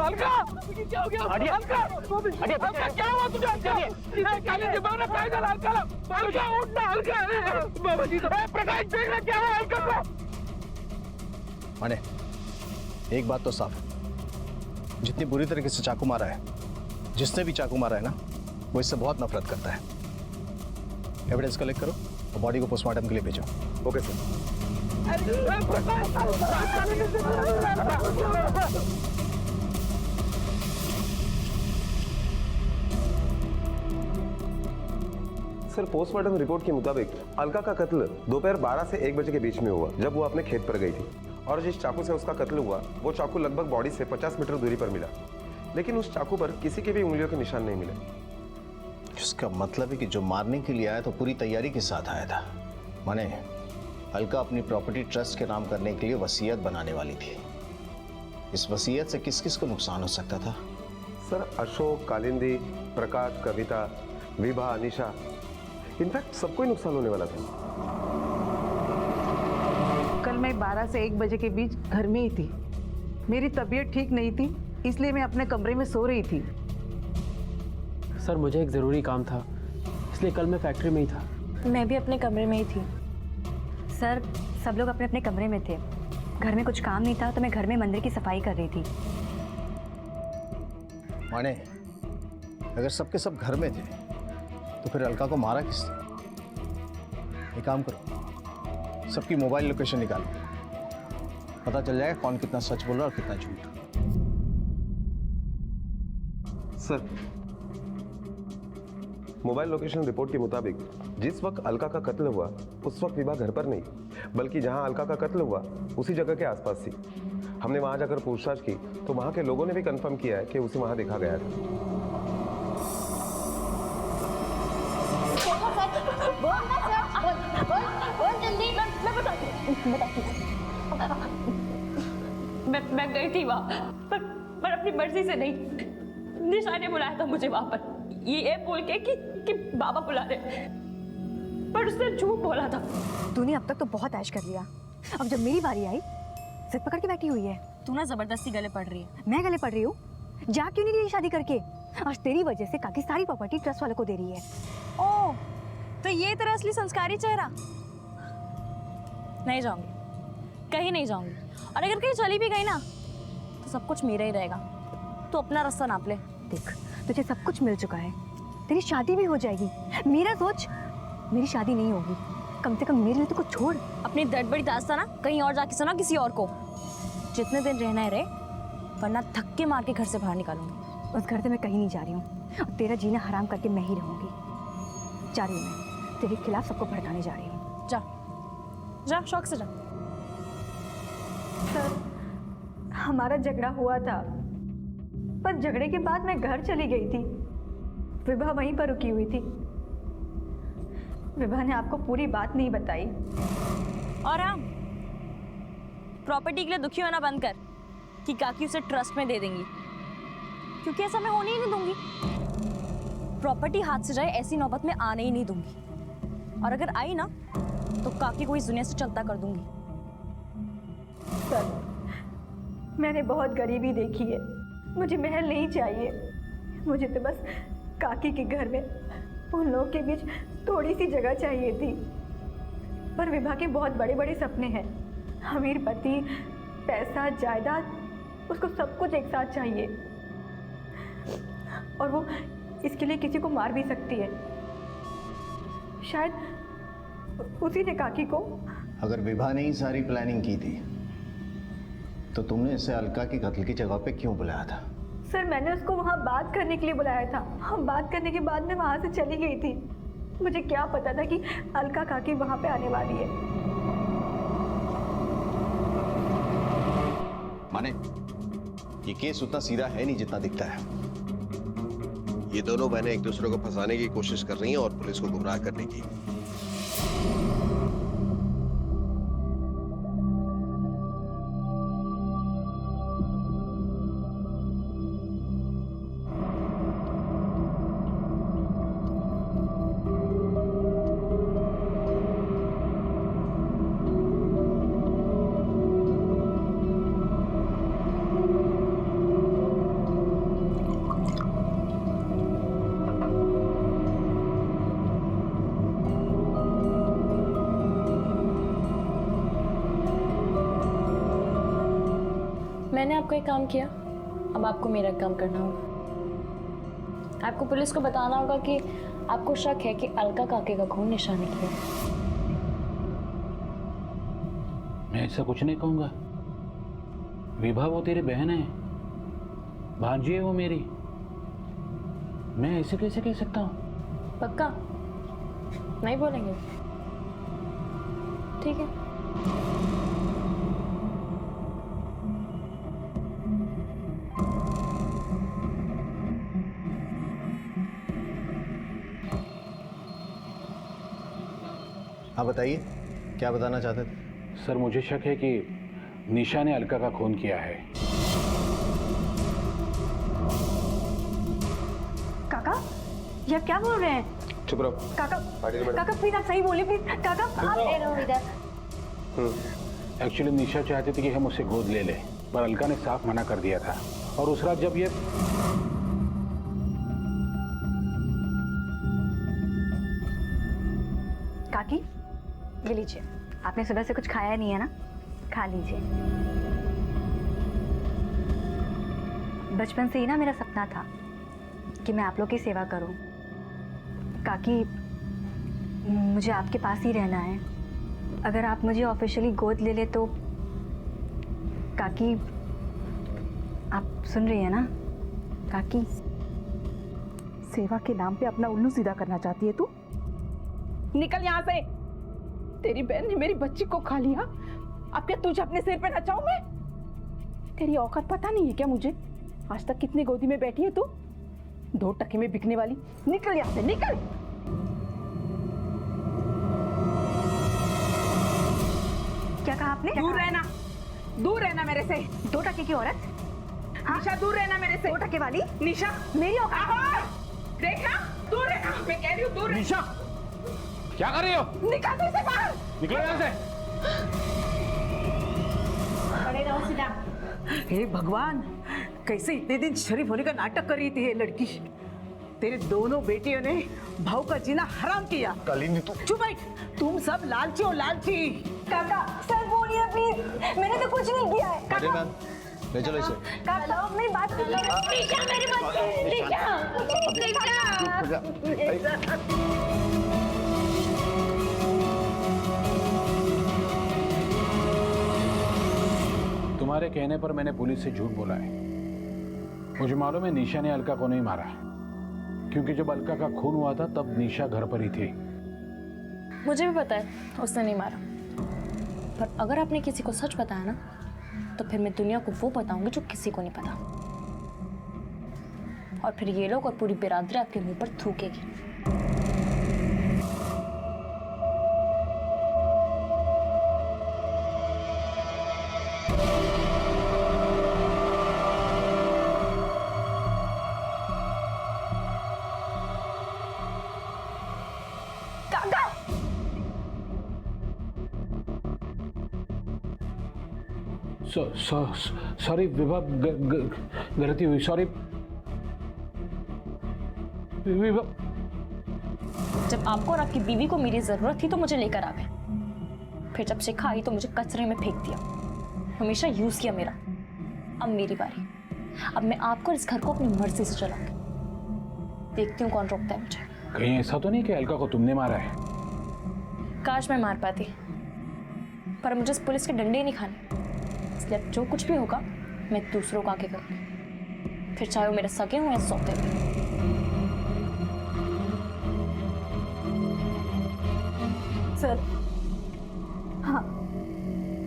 अलका क्या हो गया? अलका अलका क्या हुआ तुझे? अलका काय झालं अलकाला? अलका उठ ना अलका. बाबा जी प्रकाश देख क्या हुआ अलका को? माने एक बात तो साफ, जितनी बुरी तरीके से चाकू मारा है, जिसने भी चाकू मारा है ना, वो इससे बहुत नफरत करता है. एविडेंस कलेक्ट करो और बॉडी को पोस्टमार्टम के लिए भेजो. Okay sir. Sir postmortem report के मुताबिक अलका का कत्ल दोपहर 12 से 1 बजे के बीच में हुआ, जब वो अपने खेत पर गई थी. और जिस चाकू से उसका कत्ल हुआ वो चाकू लगभग बॉडी से 50 मीटर दूरी पर मिला, लेकिन उस चाकू पर किसी के भी उंगलियों के निशान नहीं मिले. इसका मतलब है कि जो मारने के लिए आया तो पूरी तैयारी के साथ आया था. माने अलका अपनी प्रॉपर्टी ट्रस्ट के नाम करने के लिए वसीयत बनाने वाली थी. इस वसीयत से किस किस को नुकसान हो सकता था? सर अशोक, कालिंदी, प्रकाश, कविता, विभा, अनिशा, इनफैक्ट सबको ही नुकसान होने वाला था. कल मैं 12 से 1 बजे के बीच घर में ही थी. मेरी तबीयत ठीक नहीं थी, इसलिए मैं अपने कमरे में सो रही थी. सर मुझे एक जरूरी काम था, इसलिए कल मैं फैक्ट्री में ही था. मैं भी अपने कमरे में ही थी. सर सब लोग अपने अपने कमरे में थे. घर में कुछ काम नहीं था तो मैं घर में मंदिर की सफाई कर रही थी. माने अगर सबके सब घर में थे तो फिर अलका को मारा किसने? एक काम करो, सबकी मोबाइल लोकेशन निकालो, पता चल जाएगा कौन कितना सच बोल रहा है और कितना झूठ. सर मोबाइल लोकेशन रिपोर्ट के मुताबिक जिस वक्त अलका का कत्ल हुआ उस वक्त विभा घर पर नहीं, बल्कि जहां अलका का कत्ल हुआ उसी जगह के आसपास थी. हमने वहां जाकर पूछताछ की तो वहां के लोगों ने भी कंफर्म किया है कि उसे वहां देखा गया था. मैं गई थी वहाँ पर अपनी मर्जी से नहीं. निशा ने बुलाया था मुझे वहाँ पर, ये बोल के कि बाबा बुला रहे, पर उसने झूठ बोला था. तूने अब तक तो बहुत ऐश कर लिया. अब जब मेरी बारी आई सिर पकड़ के बैठी हुई है. तू ना जबरदस्ती गले पड़ रही है. मैं गले पड़ रही हूँ? जा क्यों नहीं रही शादी करके? आज तेरी वजह से काकी सारी प्रॉपर्टी ट्रस्ट वालों को दे रही है. ओह तो ये तेरा असली संस्कारी चेहरा. नहीं जाऊंगी, कहीं नहीं जाऊंगी. और अगर कहीं चली भी गई ना तो सब कुछ मेरा ही रहेगा. तो अपना रास्ता नाप ले. देख तुझे सब कुछ मिल चुका है, तेरी शादी भी हो जाएगी. मेरा सोच, मेरी शादी नहीं होगी. कम से कम मेरे लिए तो कुछ छोड़. अपनी दर्द बड़ी दास्तां ना कहीं और जाके सुना किसी और को. जितने दिन रहना है रहे, वरना धक्के मार के घर से बाहर निकालूंगी. उस घर से मैं कहीं नहीं जा रही हूँ और तेरा जीना हराम करके मैं ही रहूंगी. जा रही हूँ मैं, तेरे खिलाफ सबको भड़काने जा रही हूँ. जा जा, शौक से जा. सर हमारा झगड़ा हुआ था, पर झगड़े के बाद मैं घर चली गई थी. विभा वहीं पर रुकी हुई थी. विभा ने आपको पूरी बात नहीं बताई. और हाँ, प्रॉपर्टी के लिए दुखी होना बंद कर कि काकी उसे ट्रस्ट में दे देंगी, क्योंकि ऐसा मैं होने ही नहीं दूंगी. प्रॉपर्टी हाथ से जाए ऐसी नौबत में आने ही नहीं दूंगी. और अगर आई ना तो काकी को इस दुनिया से चलता कर दूंगी. सर मैंने बहुत गरीबी देखी है, मुझे महल नहीं चाहिए. मुझे तो बस काकी के घर में उन लोगों के बीच थोड़ी सी जगह चाहिए थी. पर विभा के बहुत बड़े बड़े सपने हैं. अमीर पति, पैसा, जायदाद, उसको सब कुछ एक साथ चाहिए. और वो इसके लिए किसी को मार भी सकती है. शायद उसी ने काकी को. अगर विभा ने ही सारी प्लानिंग की थी तो तुमने इसे अलका की कत्ल की जगह पे क्यों बुलाया था? सर मैंने उसको वहाँ बात करने के लिए बुलाया था. हम बात करने के बाद मैं वहाँ से चली गई थी. मुझे क्या पता था कि अलका काकी वहाँ पे आने वाली है. माने ये केस उतना सीधा है नहीं जितना दिखता है. ये दोनों बहनें एक दूसरे को फंसाने की कोशिश कर रही हैं और पुलिस को गुमराह करने की. मैंने आपको एक काम किया, अब आपको मेरा काम करना होगा। आपको पुलिस को बताना होगा कि आपको शक है कि अलका काके का खून निशा ने किया। मैं ऐसा कुछ नहीं कहूंगा। विभा वो तेरी बहन है, भांजी है वो मेरी। मैं ऐसे कैसे कह सकता हूँ? पक्का नहीं बोलेंगे? ठीक है। हाँ बताइए, क्या बताना चाहते थे? सर मुझे शक है कि निशा ने अलका का खून किया है। काका, ये आप क्या बोल रहे हैं? चुप रहो। काका, पाटिल मैडम। काका प्लीज आप सही बोलिए प्लीज। काका आप रहो इधर। एक्चुअली निशा चाहती थी कि हम उसे गोद ले ले, पर अलका ने साफ मना कर दिया था। और उस रात जब ये काकी, ये लीजिए। आपने सुबह से कुछ खाया नहीं है ना, खा लीजिए। बचपन से ही ना मेरा सपना था कि मैं आप लोग की सेवा करूं। काकी, मुझे आपके पास ही रहना है। अगर आप मुझे ऑफिशियली गोद ले ले तो। काकी, आप सुन रही हैं ना? काकी, सेवा के नाम पे अपना उल्लू सीधा करना चाहती है तू? निकल यहाँ से। तेरी बहन ने मेरी बच्ची को खा लिया, अब क्या तुझे अपने सिर पे नचाऊं मैं? तेरी औकात पता नहीं है क्या मुझे? आज तक कितनी गोदी में बैठी है तू? 2 टके में बिकने वाली। निकल यहाँ से, निकल। क्या कहा आपने? दूर रहना मेरे से। 2 टके की औरत? हाँ? निशा, दूर रहना मेरे से। 2 टके वाली? निशा, मेरी औकात? देखना, दूर रहना। मैं कह रही हूँ दूर। निशा क्या कर रही हो? निकल से बाहर। निकलो यहाँ से। खड़े रहो सीधा। हे भगवान, कैसे इतने दिन शरीफ होने का नाटक कर रही थी ये लड़की। तेरे दोनों बेटियों ने भाव का जीना हराम किया। कालिंदी तू चुप बैठ, तुम सब लालची हो, लालची। काका सर बोलिए प्लीज, मैंने तो कुछ नहीं किया है। पाटिल मैम, ले चलो इसे। काका मेरी बात सुनो। निशा मेरी बच्ची, निशा। तुम्हारे कहने पर मैंने पुलिस से झूठ बोला है। मुझे मालूम है निशा ने अलका को नहीं मारा, क्योंकि जब अलका का खून हुआ था तब निशा घर पर ही थी। मुझे भी पता है उसने नहीं मारा, पर अगर आपने किसी को सच बताया ना तो फिर मैं दुनिया को वो बताऊंगी जो किसी को नहीं पता, और फिर ये लोग और पूरी बिरादरी आपके मुंह पर थूकेगी। सॉरी विभा, गलती हुई। सॉरी विभा। जब आपको और आपकी बीवी को मेरी जरूरत थी तो मुझे लेकर आ गए, फिर जब शिखा आई तो मुझे कचरे में फेंक दिया। हमेशा यूज किया मेरा। अब मेरी बारी। अब मैं आपको इस घर को अपनी मर्जी से चलाऊंगी। देखती हूँ कौन रोकता है मुझे। कहीं ऐसा तो नहीं कि अलका को तुमने मारा है? काश मैं मार पाती, पर मुझे इस पुलिस के डंडे नहीं खाने। इसलिए अब जो कुछ भी होगा मैं दूसरों को आगे करूंगी, फिर चाहे वो मेरे सगे हों या सौते हुए। सर, हाँ,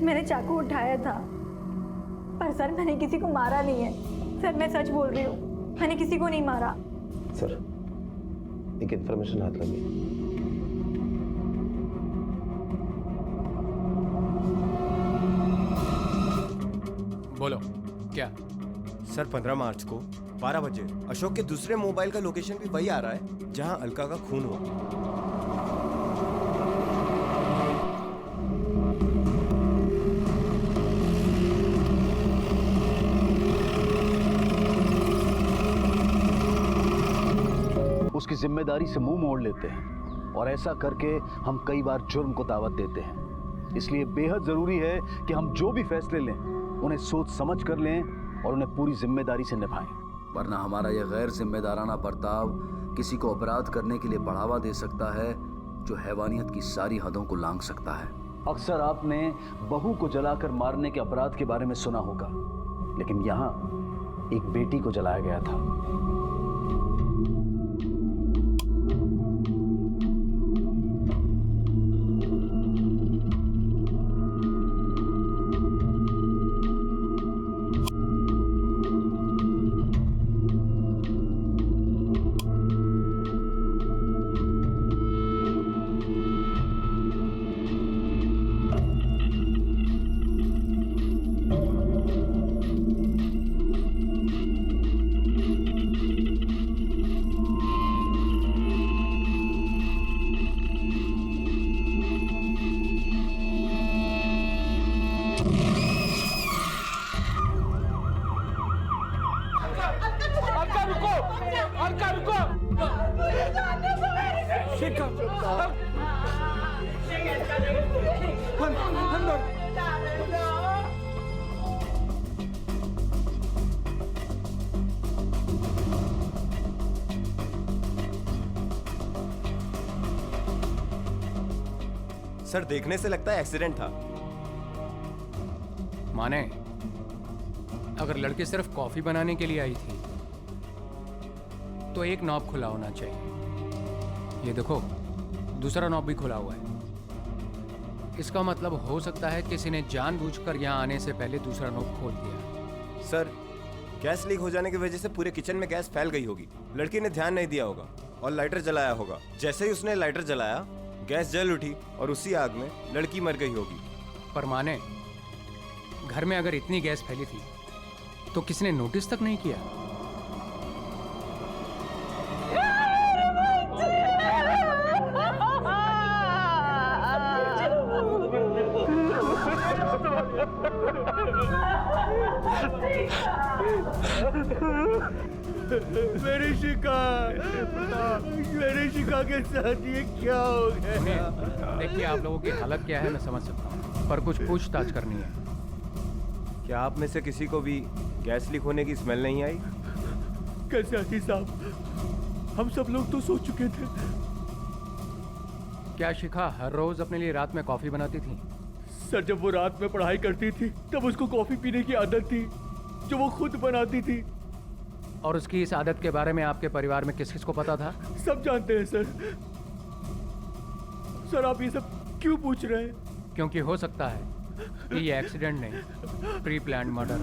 मैंने चाकू उठाया था, पर सर मैंने किसी को मारा नहीं है। सर मैं सच बोल रही हूँ, मैंने किसी को नहीं मारा। सर, एक इंफॉर्मेशन हाथ लगी। बोलो क्या? सर 15 मार्च को 12 बजे अशोक के दूसरे मोबाइल का लोकेशन भी वही आ रहा है जहां अलका का खून हुआ। उसकी जिम्मेदारी से मुंह मोड़ लेते हैं, और ऐसा करके हम कई बार जुर्म को दावत देते हैं। इसलिए बेहद जरूरी है कि हम जो भी फैसले लें उन्हें सोच समझ कर लें और उन्हें पूरी जिम्मेदारी से निभाएं। वरना हमारा यह गैर जिम्मेदाराना बर्ताव किसी को अपराध करने के लिए बढ़ावा दे सकता है, जो हैवानियत की सारी हदों को लांघ सकता है। अक्सर आपने बहू को जलाकर मारने के अपराध के बारे में सुना होगा, लेकिन यहां एक बेटी को जलाया गया था। सर, देखने से लगता है एक्सीडेंट था। माने, अगर लड़की सिर्फ कॉफी बनाने के लिए आई थी तो एक नॉब खुला होना चाहिए। ये देखो, दूसरा नॉब भी खुला हुआ है। इसका मतलब हो सकता है किसी ने जानबूझकर यहाँ आने से पहले दूसरा नॉब खोल दिया। सर, गैस लीक हो जाने की वजह से पूरे किचन में गैस फैल गई होगी। लड़की ने ध्यान नहीं दिया होगा और लाइटर जलाया होगा। जैसे ही उसने लाइटर जलाया, गैस जल उठी और उसी आग में लड़की मर गई होगी। पर माने, घर में अगर इतनी गैस फैली थी तो किसने नोटिस तक नहीं किया? मेरी शिका के साथ ये क्या हो गया? देखिए, आप लोगों की हालत क्या है मैं समझ सकता हूँ, पर कुछ पूछताछ करनी है। क्या आप में से किसी को भी गैस लीक होने की स्मेल नहीं आई? कैसे आती साहब, हम सब लोग तो सो चुके थे। क्या शिखा हर रोज अपने लिए रात में कॉफी बनाती थी? सर, जब वो रात में पढ़ाई करती थी तब उसको कॉफी पीने की आदत थी जो वो खुद बनाती थी। और उसकी इस आदत के बारे में आपके परिवार में किस किस को पता था? सब जानते हैं सर। सर, आप ये सब क्यों पूछ रहे हैं? क्योंकि हो सकता है कि ये एक्सीडेंट नहीं, प्री प्लान्ड मर्डर है।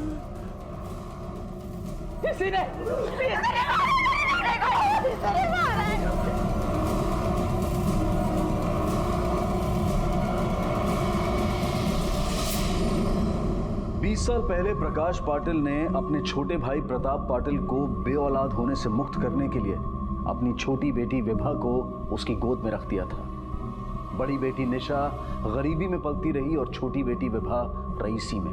किसी ने 20 साल पहले प्रकाश पाटिल ने अपने छोटे भाई प्रताप पाटिल को बेऔलाद होने से मुक्त करने के लिए अपनी छोटी बेटी विभा को उसकी गोद में रख दिया था। बड़ी बेटी निशा गरीबी में पलती रही और छोटी बेटी विभा रईसी में।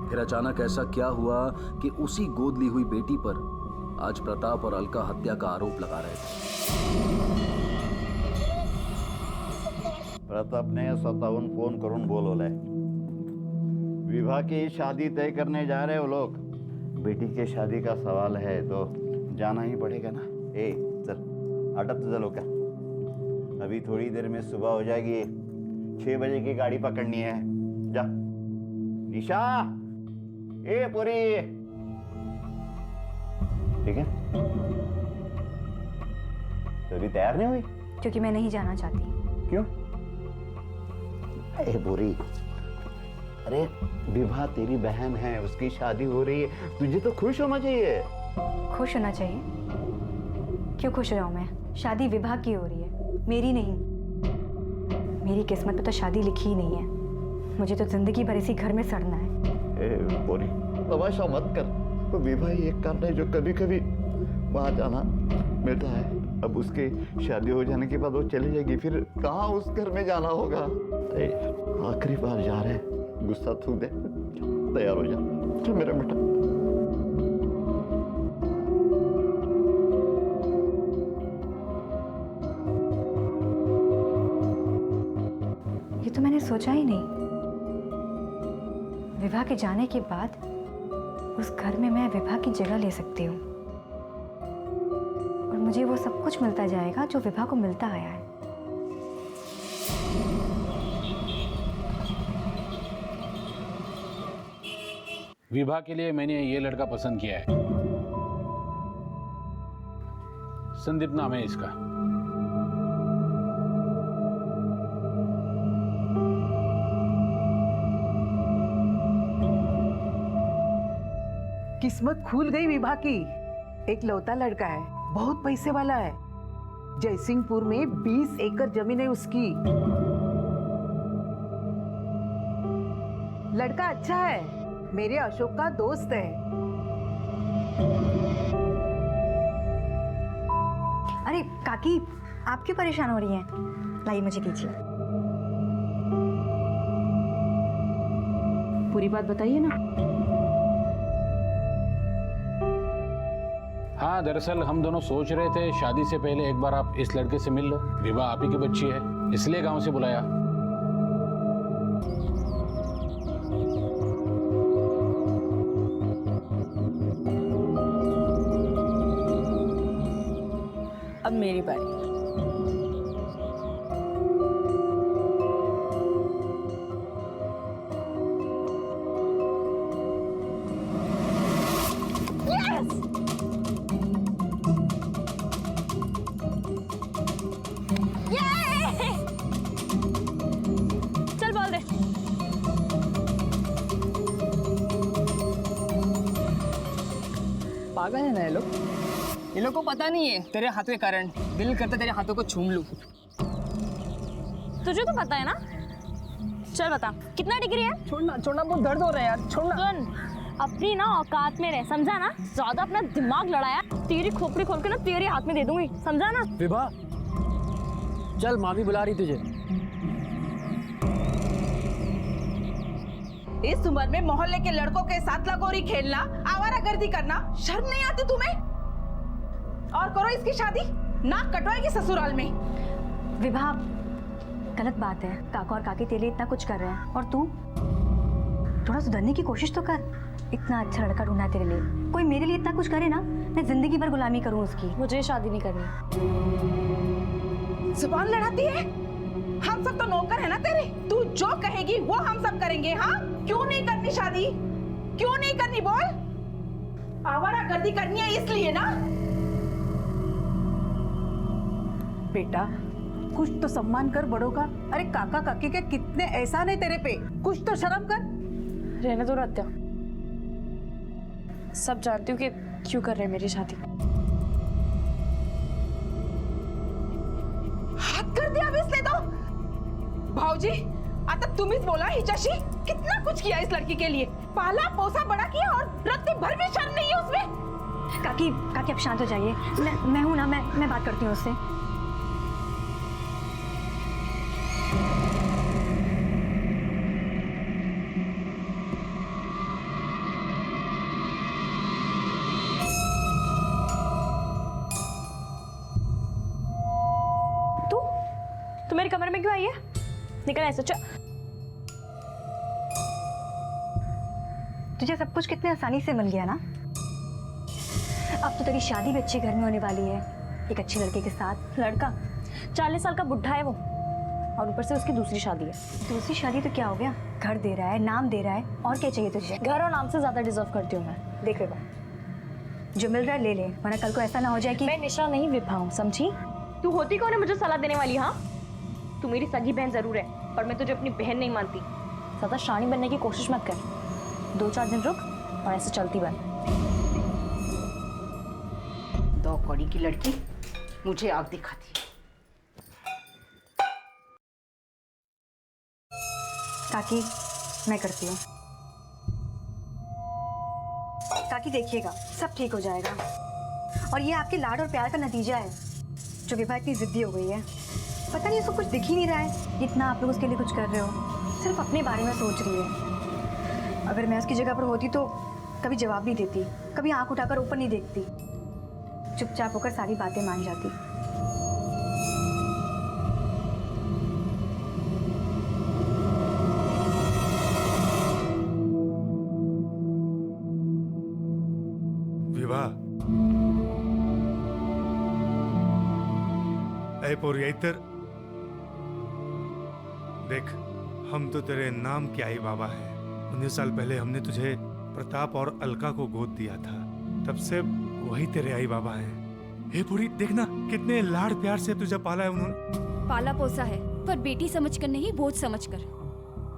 फिर अचानक ऐसा क्या हुआ कि उसी गोद ली हुई बेटी पर आज प्रताप और अलका हत्या का आरोप लगा रहे थे। प्रतापने स्वतःहून फोन करून बोलवलंय। विवाह की शादी तय करने जा रहे हो लोग। बेटी के शादी का सवाल है तो जाना ही पड़ेगा ना। ए चल, आटा तुझा लोग का। अभी थोड़ी देर में सुबह हो जाएगी, 6 बजे की गाड़ी पकड़नी है। जा निशा, ए पूरी, ठीक है? तो अभी तैयार नहीं हुई? क्योंकि मैं नहीं जाना चाहती। क्यों? ए बुरी, अरे विभा तेरी बहन है, उसकी शादी हो रही है, तुझे तो खुश होना चाहिए। खुश होना चाहिए? क्यों खुश रहूं मैं? शादी विभा की हो रही है, मेरी नहीं। मेरी किस्मत में तो शादी लिखी ही नहीं है। मुझे तो जिंदगी भर इसी घर में सड़ना है। ए बुरी, तमाशा मत कर। तो विभा ही एक कारण है जो कभी कभी वहां जाना मिलता है। अब उसके शादी हो जाने के बाद वो चली जाएगी, फिर कहाँ उस घर में जाना होगा? आखिरी बार जा रहे, गुस्सा थूक दे, तैयार हो जा। चल मेरा बेटा। ये तो मैंने सोचा ही नहीं। विवाह के जाने के बाद उस घर में मैं विभा की जगह ले सकती हूँ और मुझे वो सब कुछ मिलता जाएगा जो विभा को मिलता आया है। विभा के लिए मैंने ये लड़का पसंद किया है। संदीप नाम है इसका। किस्मत खुल गई विभा की। एक लौता लड़का है, बहुत पैसे वाला है। जयसिंहपुर में 20 एकड़ जमीन है उसकी। लड़का अच्छा है, मेरे अशोक का दोस्त है। अरे काकी, आप क्यों परेशान हो रही हैं? लाइए मुझे कीजिए। पूरी बात बताइए ना। हाँ, दरअसल हम दोनों सोच रहे थे शादी से पहले एक बार आप इस लड़के से मिल लो। विभा आप ही की बच्ची है, इसलिए गांव से बुलाया। अब मेरी बारी। चल बोल दे। पागल है ना ये लोग को पता नहीं है तेरे हाथ के कारण दिल करता तेरे हाथों को छूम लूं। तुझे तो पता है ना। चल बता कितना डिग्री है? छोड़ना छोड़ना, बहुत दर्द हो रहा है यार, छोड़ना। सुन, अपनी ना औकात में रह, समझा ना? ज्यादा अपना दिमाग लड़ाया तेरी खोपड़ी खोल के ना तेरे हाथ में दे दूंगी, समझा ना? विभा चल, मामी बुला रही तुझे। इस उम्र में मोहल्ले के लड़कों के साथ लगोरी खेलना, आवारागर्दी करना, शर्म नहीं आती तुम्हें? और करो इसकी शादी, नाक कटवाएगी ससुराल में। विभा गलत बात है, काका और काकी तेरे लिए इतना कुछ कर रहे हैं और तू थोड़ा सुधरने की कोशिश तो कर। इतना अच्छा लड़का ढूंढा है तेरे लिए, कोई मेरे लिए इतना कुछ करे ना, मैं जिंदगी भर गुलामी करूं उसकी। मुझे शादी नहीं करनी। जुबान लड़ाती है? हम सब तो नौकर है ना तेरे, तू जो कहेगी वो हम सब करेंगे। हाँ, क्यों नहीं करनी शादी? क्यों नहीं करनी बोल? आवारागर्दी करनी है इसलिए ना? बेटा कुछ तो सम्मान कर बड़ों का। अरे काका काकी के कितने एहसान है तेरे पे, कुछ तो शर्म कर। रहने दो रत्या, सब जानती हूँ कि क्यों कर रहे हैं मेरी शादी। हाथ कर दिया अब इसने तो। भाऊजी, आता तुम्हीच बोला हिच्याशी, कितना कुछ किया इस लड़की के लिए, पाला पोसा बड़ा किया और रत्ती भर भी शर्म नहीं है उसमें। काकी काकी आप शांत हो जाइए, मैं हूं ना, मैं बात करती हूँ उससे। तू मेरे कमरे में क्यों आई है? निकल ऐसे। तुझे सब कुछ कितने आसानी से मिल गया ना। अब तो तेरी शादी भी अच्छे घर में होने वाली है, एक अच्छे लड़के के साथ। लड़का 40 साल का बुढ़ा है वो, और ऊपर से उसकी दूसरी शादी है। दूसरी शादी तो क्या हो गया, घर दे रहा है, नाम दे रहा है, और क्या चाहिए तुझे? घर और नाम से ज्यादा डिजर्व करती हूँ मैं। देख विभा, जो मिल रहा है ले ले, वरना कल को ऐसा ना हो जाए कि मैं निशा नहीं विभा हूँ, समझी? तू होती कौन है मुझे सलाह देने वाली? हाँ, तू मेरी सगी बहन जरूर है, पर मैं तुझे अपनी बहन नहीं मानती। ज्यादा शानी बनने की कोशिश मत कर, 2-4 दिन रुक और ऐसे चलती बन। दो कौड़ी की लड़की मुझे आग दिखाती है। काकी मैं करती हूँ। काकी देखिएगा, सब ठीक हो जाएगा। और ये आपके लाड और प्यार का नतीजा है, जो विभा इतनी जिद्दी हो गई है। पता नहीं उसको कुछ दिख ही नहीं रहा है, इतना आप लोग उसके लिए कुछ कर रहे हो, सिर्फ अपने बारे में सोच रही है। अगर मैं उसकी जगह पर होती तो कभी जवाब नहीं देती, कभी आंख उठाकर ऊपर नहीं देखती, चुपचाप होकर सारी बातें मान जाती। ऐ पोरिया इधर देख, हम तो तेरे नाम के आई बाबा हैं। 19 साल पहले हमने तुझे प्रताप और अलका को गोद दिया था, तब से वही तेरे आई बाबा हैं। हे पूरी देखना, कितने लाड़ प्यार से तुझे पाला है उन्होंने। पाला पोसा है, पर बेटी समझकर नहीं, बोझ समझकर।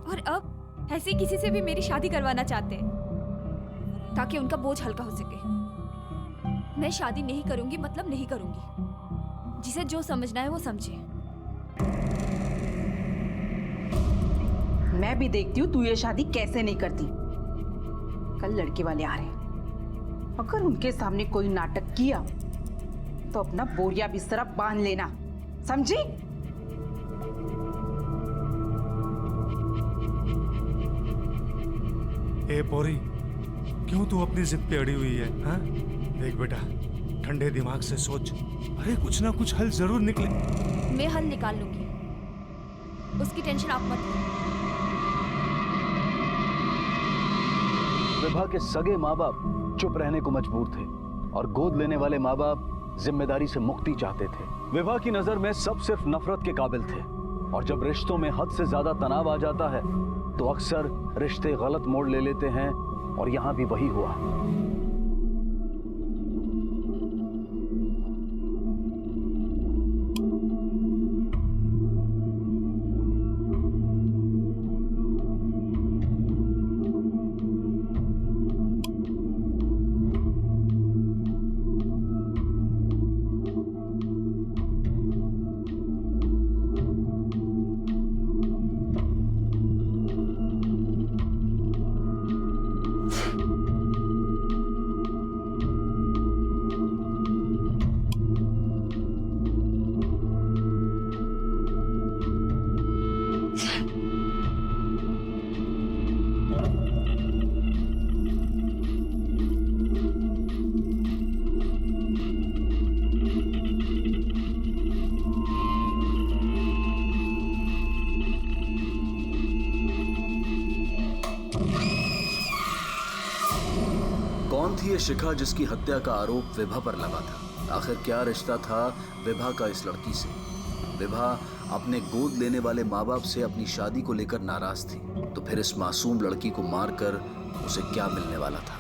और अब ऐसे किसी से भी मेरी शादी करवाना चाहते हैं ताकि उनका बोझ हल्का हो सके। मैं शादी नहीं करूंगी मतलब नहीं करूंगी। जिसे जो समझना है वो समझे। मैं भी देखती हूँ तू ये शादी कैसे नहीं करती। कल लड़के वाले आ रहे हैं, अगर उनके सामने कोई नाटक किया तो अपना बोरिया बिस्तरा बांध लेना, समझी? ए पोरी, क्यों तू अपनी जिद पे अड़ी हुई है? हाँ? देख बेटा, ठंडे दिमाग से सोच। अरे कुछ ना कुछ हल जरूर निकले। मैं हल निकाल लूंगी, उसकी टेंशन आप मत लो। विभा के सगे माँ बाप चुप रहने को मजबूर थे और गोद लेने वाले माँ बाप जिम्मेदारी से मुक्ति चाहते थे। विभा की नजर में सब सिर्फ नफरत के काबिल थे, और जब रिश्तों में हद से ज्यादा तनाव आ जाता है तो अक्सर रिश्ते गलत मोड़ ले लेते हैं, और यहां भी वही हुआ। कौन थी ये शिखा जिसकी हत्या का आरोप विभा पर लगा था? आखिर क्या रिश्ता था विभा का इस लड़की से? विभा अपने गोद लेने वाले माँ बाप से अपनी शादी को लेकर नाराज थी, तो फिर इस मासूम लड़की को मारकर उसे क्या मिलने वाला था?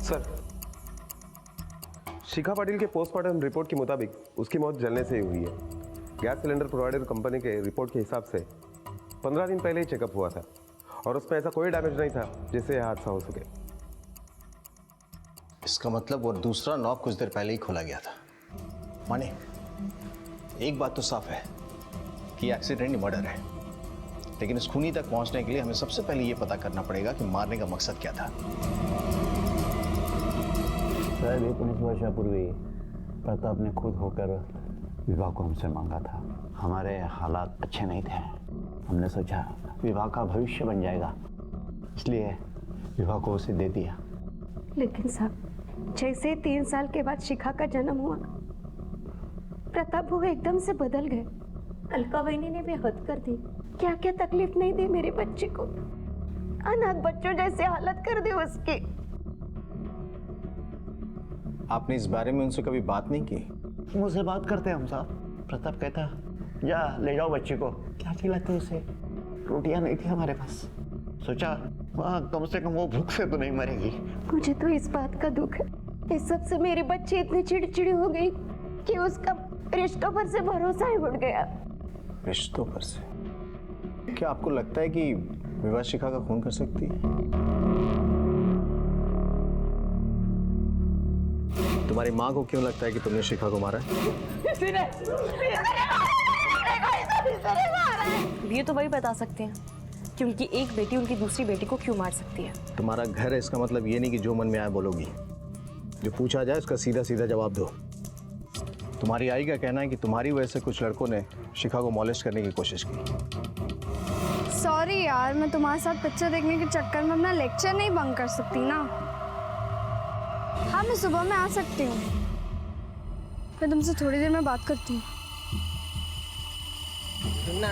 सर, शिखा पाटिल के पोस्टमार्टम रिपोर्ट के मुताबिक उसकी मौत जलने से ही हुई है। गैस सिलेंडर प्रोवाइडर कंपनी के रिपोर्ट के हिसाब से 15 दिन पहले ही चेकअप हुआ था, और उसमें ऐसा कोई डैमेज नहीं था जिससे यह हादसा हो सके। इसका मतलब वो दूसरा नॉब कुछ देर पहले ही खोला गया था। माने, एक बात तो साफ है कि एक्सीडेंट ही मर्डर है, लेकिन इस खूनी तक पहुंचने के लिए हमें सबसे पहले ये पता करना पड़ेगा कि मारने का मकसद क्या था। शायद 19 वर्षापूर्वी प्रताप ने खुद होकर विवाह को हमसे मांगा था। हमारे हालात अच्छे नहीं थे, हमने सोचा विवाह का भविष्य बन जाएगा, इसलिए विवाह को उसे दे दिया। लेकिन साहब, जैसे 3 साल के बाद शिखा का जन्म हुआ, प्रताप वो एकदम से बदल गए। अलका बहनी ने भी हद कर दी। क्या क्या तकलीफ नहीं दी मेरे बच्चे को, अनाथ बच्चों जैसे हालत कर दी उसकी। आपने इस बारे में उनसे कभी बात नहीं की? मुझसे बात करते हम साहब। प्रताप कहता, जा ले जाओ बच्चे को। क्या खिलाते उसे? रोटियां नहीं थी हमारे पास, सोचा वहाँ कम से कम वो भूख से तो नहीं मरेगी। मुझे तो इस बात का दुख है, इस सब से मेरी बच्ची इतनी चिड़चिड़ी हो गई कि उसका रिश्तों पर से भरोसा ही उड़ गया। रिश्तों पर से? क्या आपको लगता है कि विभा शिखा का खून कर सकती है? तुम्हारी माँ को क्यों लगता है कि तुमने शिखा को मारा है? ये तो वही बता सकते हैं कि उनकी एक बेटी उनकी दूसरी बेटी को क्यों मार सकती है। तुम्हारा घर है, इसका मतलब ये नहीं कि जो मन में आए बोलोगी। जो पूछा जाए उसका सीधा सीधा जवाब दो। तुम्हारी आई का कहना है कि तुम्हारी वजह से कुछ लड़कों ने शिखा को मॉलेस्ट करने की कोशिश की। सॉरी यार, मैं तुम्हारे साथ पिक्चर देखने के चक्कर में अपना लेक्चर नहीं बंक कर सकती ना। हाँ, मैं सुबह में आ सकती हूँ। मैं तुमसे थोड़ी देर में बात करती हूँ। सुनना,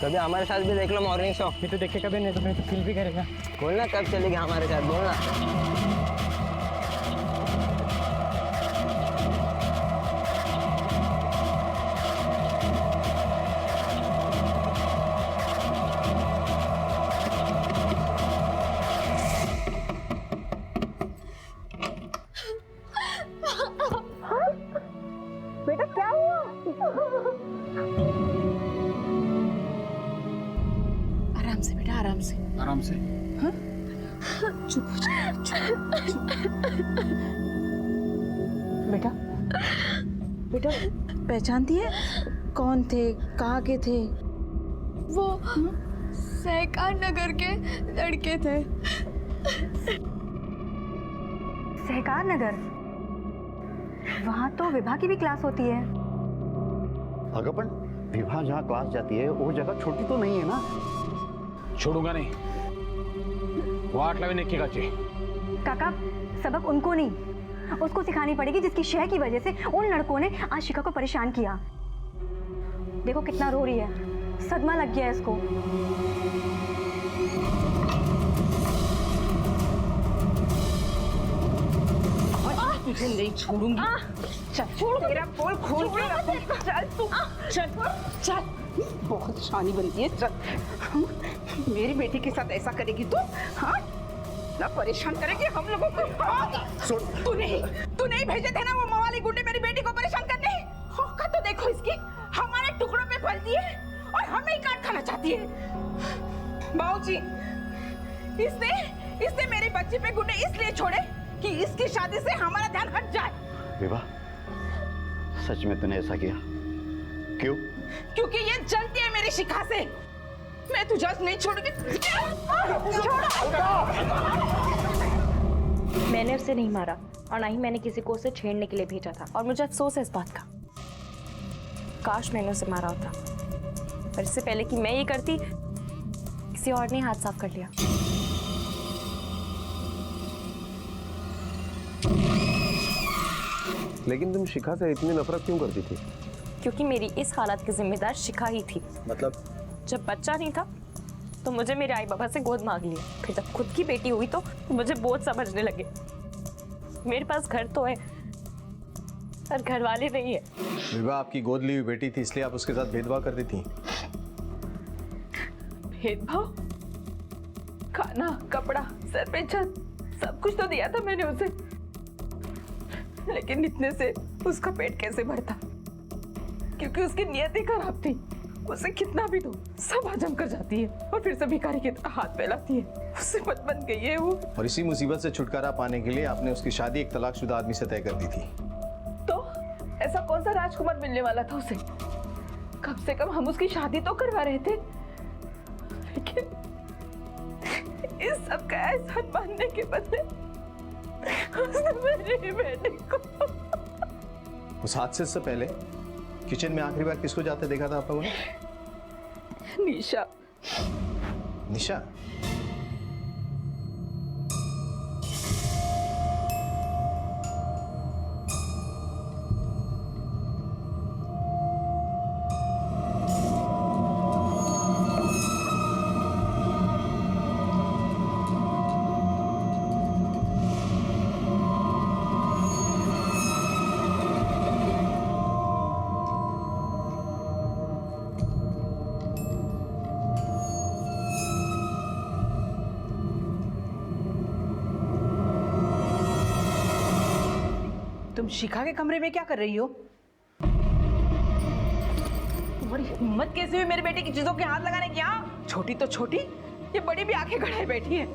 कभी हमारे साथ भी देख लो मॉर्निंग शो। ये तो देखे कभी नहीं तो मैं तो फील भी करेगा। बोलना कब चलेगी हमारे साथ, बोलना। बेटा क्या हुआ? आराम से बेटा, आराम से। आराम से। हाँ? चुप हो जा, चुप। बेटा, बेटा पहचानती है? कौन थे, कहाँ के थे? वो सहकार नगर के लड़के थे। सहकार नगर? वहाँ तो विभा की भी क्लास होती है। अगपन विभा जहाँ क्लास जाती है वो जगह छोटी तो नहीं है ना? छोड़ूंगा नहीं, वो 8 लावे नेकी का चे। काका, सबक उनको नहीं, उसको सिखानी पड़ेगी जिसकी शय की वजह से उन लड़कों ने आशिका को परेशान किया। देखो कितना रो रही है, सदमा लग गया है इसको। तुझे नहीं छोड़ूंगी। चल, छोड़ तेरा पोल खोल के रखूं। चल तू, चल चल, बहुत शानी बनती है। चल, मेरी बेटी के साथ ऐसा करेगी तू? हाँ, ना परेशान करेगी हम लोगों को। तू नहीं भेजे थे ना वो मवाली गुंडे मेरी बेटी को परेशान करने? औकात तो देखो इसकी, हमारे टुकड़ों पे पलती है और हमें ही काट खाना चाहती है। बाबूजी, इसने मेरी बच्ची पे गुंडे इसलिए छोड़े कि इसकी शादी से हमारा ध्यान हट जाए। विभा, सच में तूने ऐसा किया? क्यों? क्योंकि ये जलती है मेरी शिखा से। मैं तुझे आज नहीं छोड़ूंगी। मैंने उसे नहीं मारा और ना ही मैंने किसी को उसे छेड़ने के लिए भेजा था, और मुझे अफसोस है इस बात का। काश मैंने उसे मारा होता, पर इससे पहले कि मैं ये करती, किसी और ने हाथ साफ कर लिया। लेकिन तुम शिखा से इतनी नफरत क्यों करती थी? क्योंकि मेरी इस हालत की जिम्मेदार शिखा ही थी। मतलब? जब बच्चा नहीं था तो मुझे मेरे आई बाबा से गोद मांग लिया, फिर जब खुद की बेटी हुई तो मुझे बोझ समझने लगे। मेरे पास घर तो है पर घर वाले नहीं है। विभा आपकी गोद ली हुई बेटी थी, इसलिए आप उसके साथ भेदभाव करती थी? भेदभाव? खाना, कपड़ा, सर पे छत, सब कुछ तो दिया था मैंने उसे, लेकिन इतने से उसका पेट कैसे भरता? क्योंकि उसकी नियत ही खराब थी। उसे कितना भी दो सब हजम कर जाती है और फिर से भिखारी की तरह हाथ फैलाती है। उससे मत बन गई है वो। और इसी मुसीबत से छुटकारा पाने के लिए आपने उसकी शादी एक तलाकशुदा आदमी से तय कर दी थी। तो ऐसा कौन सा राजकुमार मिलने वाला था उसे? कम से कम हम उसकी शादी तो करवा रहे थे, लेकिन इस सब का एहसान मानने के बदले उसने मेरी बेटी को। उस हादसे से पहले किचन में आखिरी बार किसको जाते देखा था आप लोगों ने? निशा। निशा? तुम शिखा के कमरे में क्या कर रही हो? तुम्हारी हिम्मत कैसे हुई मेरी बेटी की चीजों के हाथ लगाने की? छोटी तो छोटी, ये बड़ी भी आंखें गड़ाए बैठी है।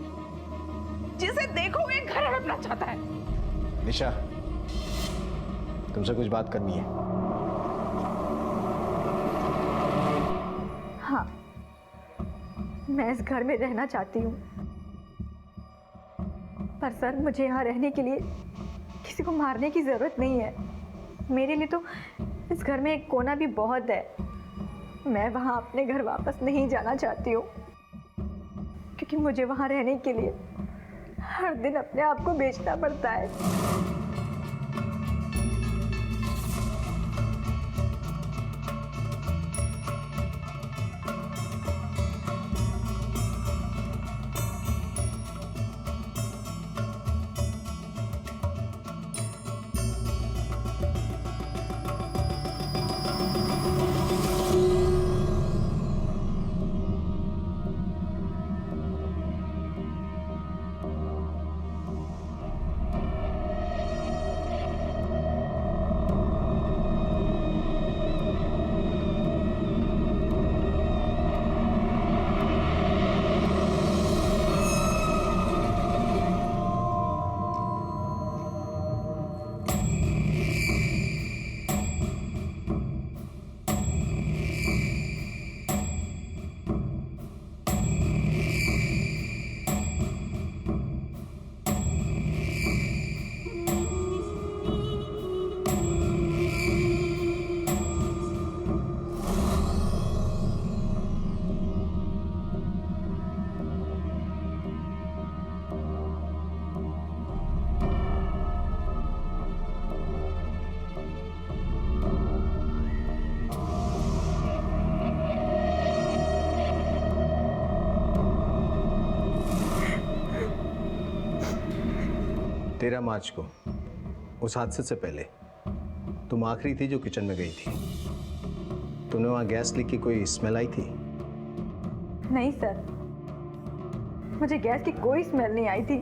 जिसे देखो ये घर हड़पना चाहता है। निशा, तुमसे कुछ बात करनी है। हाँ, मैं इस घर में रहना चाहती हूँ, पर सर मुझे यहाँ रहने के लिए किसी को मारने की जरूरत नहीं है। मेरे लिए तो इस घर में एक कोना भी बहुत है। मैं वहाँ अपने घर वापस नहीं जाना चाहती हूँ, क्योंकि मुझे वहाँ रहने के लिए हर दिन अपने आप को बेचना पड़ता है। 13 मार्च को उस हादसे से पहले तुम आखिरी थी जो किचन में गई थी। तुमने वहां गैस लीक की कोई स्मेल आई थी? नहीं सर, मुझे गैस की कोई स्मेल नहीं आई थी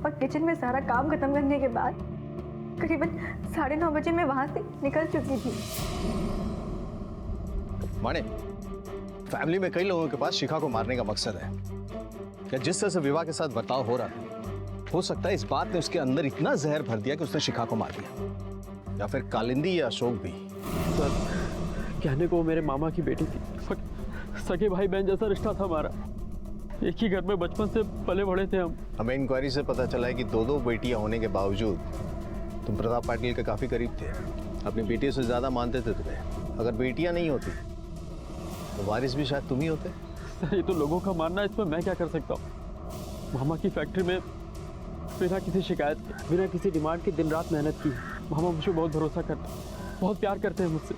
और किचन में सारा काम खत्म करने के बाद करीबन 9:30 बजे मैं वहां से निकल चुकी थी। माने, फैमिली में कई लोगों के पास शिखा को मारने का मकसद है। क्या जिस तरह से विवाह के साथ बर्ताव हो रहा था, हो सकता है इस बात ने उसके अंदर इतना जहर भर दिया कि उसने शिखा को मार दिया, या फिर कालिंदी या अशोक भी। सर, कहने को मेरे मामा की बेटी थी, सगे भाई बहन जैसा रिश्ता था हमारा। एक ही घर में बचपन से पले बड़े थे हम। हमें इंक्वायरी से पता चला है कि दो बेटियां होने के बावजूद तुम प्रताप पाटिल के काफी करीब थे, अपनी बेटियों से ज्यादा मानते थे तुम्हें। अगर बेटियां नहीं होती तो वारिस भी शायद तुम ही होते। सर, ये तो लोगों का मानना है, इसमें मैं क्या कर सकता हूँ। मामा की फैक्ट्री में बिना किसी शिकायत के, बिना किसी डिमांड के दिन रात मेहनत की। मामा मुझे बहुत भरोसा करते हैं, बहुत प्यार करते हैं मुझसे,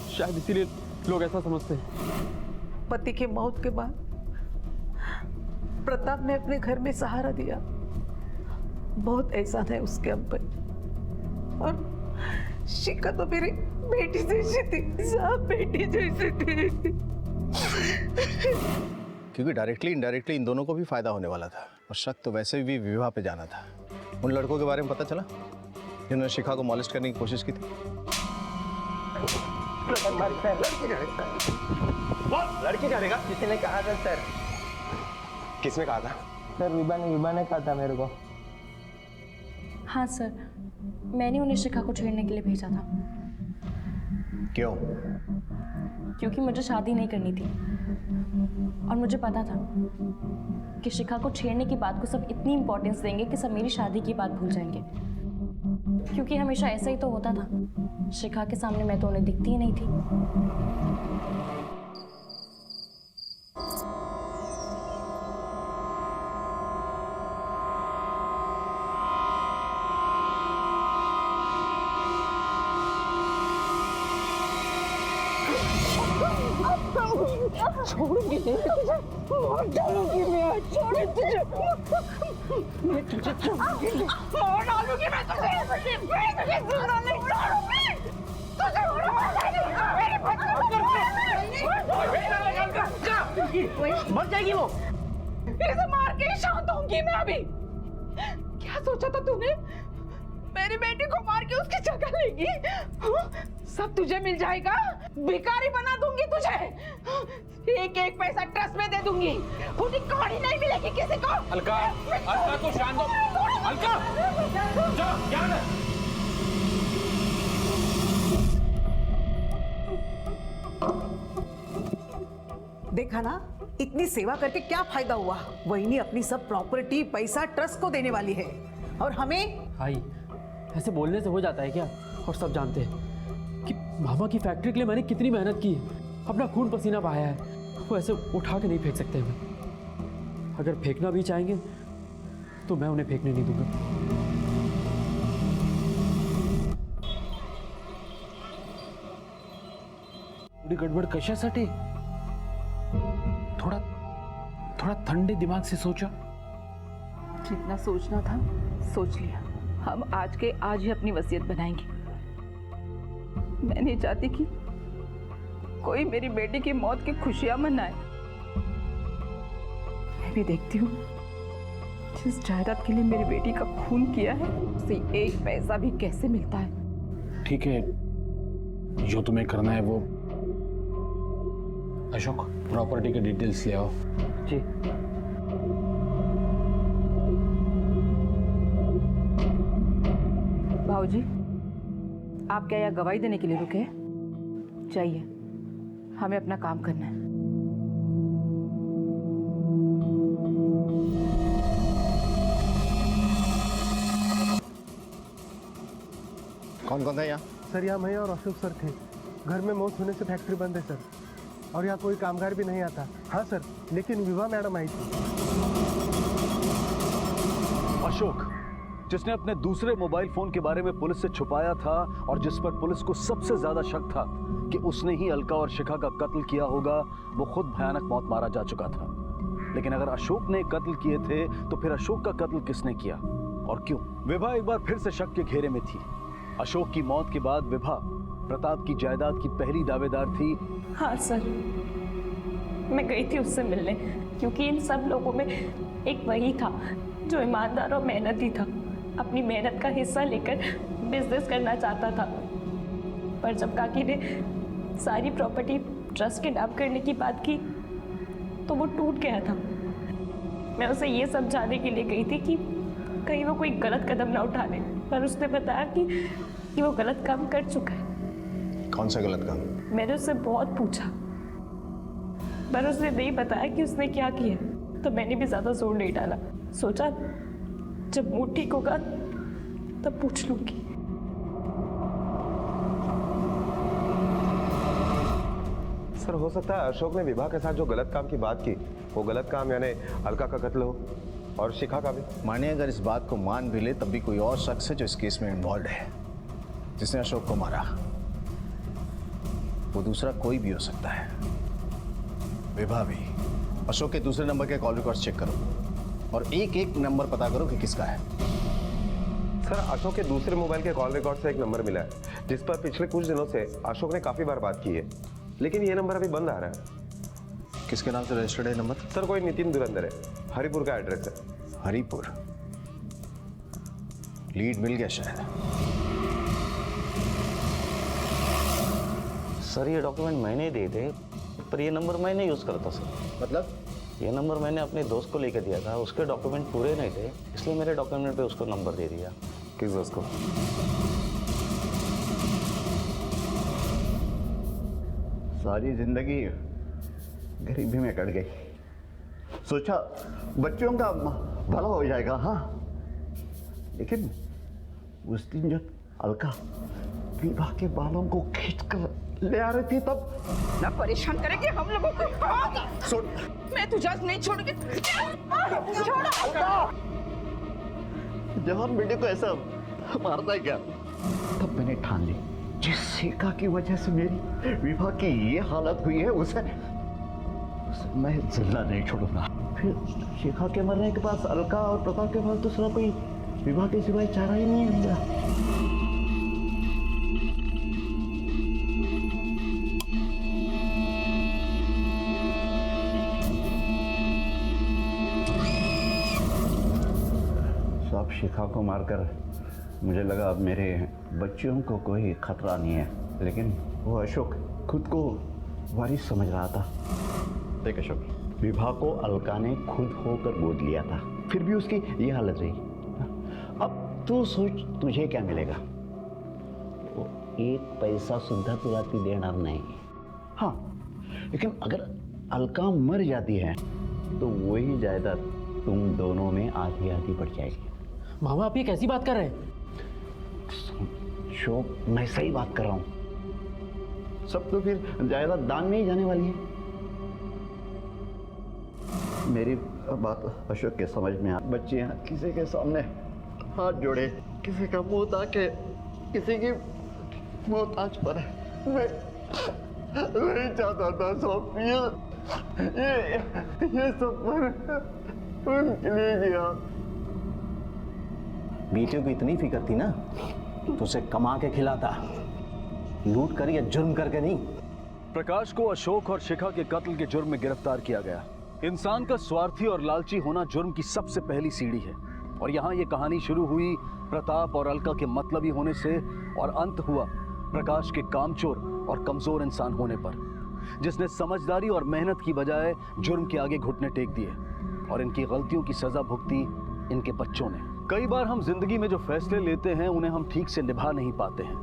शायद इसीलिए लोग ऐसा समझते हैं। पति के मौत के बाद प्रताप ने अपने घर में सहारा दिया। बहुत एहसान है उसके अब पर। और शिखा तो मेरी बेटी जैसी थी, सब बेटी जैसी थी। क्योंकि डायरेक्टली इनडायरेक्टली इन दोनों को भी फायदा होने वाला था, और शक तो वैसे भी विवाह पे जाना था। उन लड़कों के बारे में पता चला जिन्होंने शिखा को मॉलेस्ट करने की कोशिश की थी? लड़की जानेगा? किसी ने कहा था सर। किसने कहा था? सर, विभा ने कहा था मेरे को। हाँ सर, मैंने उन्हें शिखा को छेड़ने के लिए भेजा था। क्यों? क्योंकि मुझे शादी नहीं करनी थी और मुझे पता था कि शिखा को छेड़ने की बात को सब इतनी इंपॉर्टेंस देंगे कि सब मेरी शादी की बात भूल जाएंगे। क्योंकि हमेशा ऐसा ही तो होता था, शिखा के सामने मैं तो उन्हें दिखती ही नहीं थी। छोड़ूंगी नहीं तुझे, मार डालूंगी मैं, छोड़ तुझे, मैं तुझे छोड़ूंगी नहीं, मार डालूंगी मैं तुझे, मैं तुझे जिंदा नहीं छोड़ूंगी, तुझे मेरे बच्चे मर जाएगी वो, इसे मार के ही शांत होंगी मैं अभी। क्या सोचा था तूने? मेरी बेटी को मार के उसकी जगह लेगी? सब तुझे मिल जाएगा, भिखारी बना दूंगी तुझे, एक एक पैसा ट्रस्ट में दे दूंगी, खुदी कौड़ी नहीं मिलेगी किसी को। अलका, अलका तो शांत हो, अलका, जा, क्या है? देखा ना, इतनी सेवा करके क्या फायदा हुआ? वही अपनी सब प्रॉपर्टी पैसा ट्रस्ट को देने वाली है, और हमें? भाई, ऐसे बोलने से हो जाता है क्या? और सब जानते हैं कि मामा की फैक्ट्री के लिए मैंने कितनी मेहनत की है, अपना खून पसीना बहाया है। वो ऐसे उठा के नहीं फेंक सकते हमें। अगर फेंकना भी चाहेंगे तो मैं उन्हें फेंकने नहीं दूंगा। थोड़ी गड़बड़ कशासाठी? थोड़ा थोड़ा ठंडे दिमाग से सोचा। जितना सोचना था सोच लिया। हम आज के आज ही अपनी वसीयत बनाएंगे। मैं नहीं चाहती कि कोई मेरी बेटी की मौत की खुशियां मनाए। मैं भी देखती हूँ जिस जायदाद के लिए मेरी बेटी का खून किया है उसे एक पैसा भी कैसे मिलता है। ठीक है, जो तुम्हें करना है वो। अशोक, प्रॉपर्टी के डिटेल्स ले आओ। जी। भाऊजी, आप क्या यहाँ गवाही देने के लिए रुके हैं? चाहिए, हमें अपना काम करना है। कौन कौन था यहाँ? सर, यहाँ मैं और अशोक सर थे। घर में मौत होने से फैक्ट्री बंद है सर, और यहाँ कोई कामगार भी नहीं आता। हाँ सर, लेकिन विभा मैडम आई थी। अशोक, जिसने अपने दूसरे मोबाइल फोन के बारे में पुलिस से छुपाया था और जिस पर पुलिस को सबसे ज्यादा शक था कि उसने ही अलका और शिखा का कत्ल किया होगा, वो खुद भयानक मौत मारा जा चुका था। लेकिन अगर अशोक ने कत्ल किए थे तो फिर अशोक का कत्ल किसने किया? और क्यों? विभा एक बार फिर से शक के घेरे में थी। अशोक की मौत के बाद विभा प्रताप की जायदाद की पहली दावेदार थी। हाँ सर, मैं गई थी उससे मिलने, क्योंकि इन सब लोगों में एक वही था जो ईमानदार और मेहनती था, अपनी मेहनत का हिस्सा लेकर बिजनेस करना चाहता था। पर जब काकी ने सारी प्रॉपर्टी ट्रस्ट के नाम करने की बात की तो वो टूट गया था। मैं उसे ये समझाने के लिए गई थी कि कहीं वो कोई गलत कदम ना उठा ले, पर उसने बताया कि वो गलत काम कर चुका है। कौन सा गलत काम? मैंने उससे बहुत पूछा, पर उसने नहीं बताया कि उसने क्या किया, तो मैंने भी ज्यादा जोर नहीं डाला। सोचा जब मूड ठीक होगा तब पूछ लूंगी। सर, हो सकता है अशोक ने विभा के साथ जो गलत काम की बात की वो गलत काम यानी अलका का कत्ल हो, और शिखा का भी। मानिए अगर इस बात को मान भी ले तब भी कोई और शख्स है जो इस केस में इन्वॉल्व है, जिसने अशोक को मारा। वो दूसरा कोई भी हो सकता है, विभा भी। अशोक के दूसरे नंबर के कॉल रिकॉर्ड्स चेक करो और एक एक नंबर पता करो कि किसका है। सर, अशोक के दूसरे मोबाइल के कॉल रिकॉर्ड से एक नंबर मिला है जिस पर पिछले कुछ दिनों से अशोक ने काफी बार बात की है, लेकिन ये नंबर अभी बंद आ रहा है। किसके नाम से रजिस्टर्ड है नंबर? सर, कोई नितिन धुरंधर है, हरिपुर का एड्रेस है। हरिपुर? लीड मिल गया शायद। सर, ये डॉक्यूमेंट मैंने ही दिए थे, पर ये नंबर मैं नहीं यूज़ करता सर। मतलब? ये नंबर मैंने अपने दोस्त को लेकर दिया था, उसके डॉक्यूमेंट पूरे नहीं थे, इसलिए मेरे डॉक्यूमेंट पे उसको नंबर दे दिया। किस दोस्त को? सारी जिंदगी गरीबी में कट गई, सोचा बच्चों का भला हो जाएगा। हाँ, लेकिन उस दिन जब अलका विभा के बालों को खींच कर ले आ रही थी तब ना परेशान करेंगे हम लोगों को। सुन, मैं तुझे आज नहीं छोड़ूंगी। जवान बेटे को ऐसा मारता है क्या? तब मैंने ठान ली, जिस शिखा की वजह से मेरी विभा की ये हालत हुई है उसे मैं जिंदा नहीं छोड़ूंगा। फिर शिखा के मरने के पास अलका और प्रताप के पास दूसरा कोई विभा के सिवाय चारा ही नहीं है मेरा। सब शिखा को मारकर मुझे लगा अब मेरे बच्चियों को कोई खतरा नहीं है, लेकिन वो अशोक खुद को वारिस समझ रहा था। देख अशोक, विभा को अलका ने खुद होकर गोद लिया था, फिर भी उसकी ये हालत रही। अब तू सोच तुझे क्या मिलेगा? वो एक पैसा सुधा तुराती देना नहीं। हाँ, लेकिन अगर अलका मर जाती है तो वही जायदाद तुम दोनों में आधी आधी बढ़ जाएगी। मामा, आप ये कैसी बात कर रहे हैं? शोक, मैं सही बात कर रहा हूं। सब तो फिर जायदाद दान में ही जाने वाली है। मेरी बात अशोक के समझ में आ। बच्चे यहाँ किसी के सामने हाथ जोड़े, किसी का मुंह ताके, किसी की मोहताज पर है। मैं नहीं चाहता था सब ये सब उनके लिए किया। बेटियों को इतनी फिक्र थी ना तो उसे कमा के खिलाता, लूट कर या जुर्म करके नहीं। प्रकाश को अशोक और शिखा के कत्ल के जुर्म में गिरफ्तार किया गया। इंसान का स्वार्थी और लालची होना जुर्म की सबसे पहली सीढ़ी है, और यहाँ ये कहानी शुरू हुई प्रताप और अलका के मतलबी होने से और अंत हुआ प्रकाश के कामचोर और कमजोर इंसान होने पर, जिसने समझदारी और मेहनत की बजाय जुर्म के आगे घुटने टेक दिए, और इनकी गलतियों की सजा भुगती इनके बच्चों ने। कई बार हम जिंदगी में जो फैसले लेते हैं उन्हें हम ठीक से निभा नहीं पाते हैं,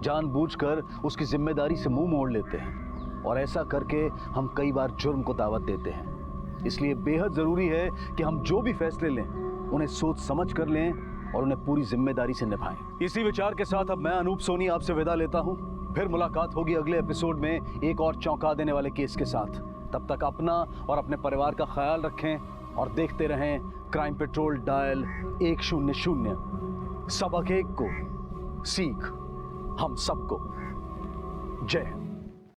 जानबूझकर उसकी जिम्मेदारी से मुंह मोड़ लेते हैं, और ऐसा करके हम कई बार जुर्म को दावत देते हैं। इसलिए बेहद जरूरी है कि हम जो भी फैसले लें उन्हें सोच समझ कर लें और उन्हें पूरी जिम्मेदारी से निभाएं। इसी विचार के साथ अब मैं अनूप सोनी आपसे विदा लेता हूं। फिर मुलाकात होगी अगले एपिसोड में एक और चौंका देने वाले केस के साथ। तब तक अपना और अपने परिवार का ख्याल रखें और देखते रहें क्राइम पेट्रोल डायल 100। सबक एक को सीख हम सबको। जय हिंद।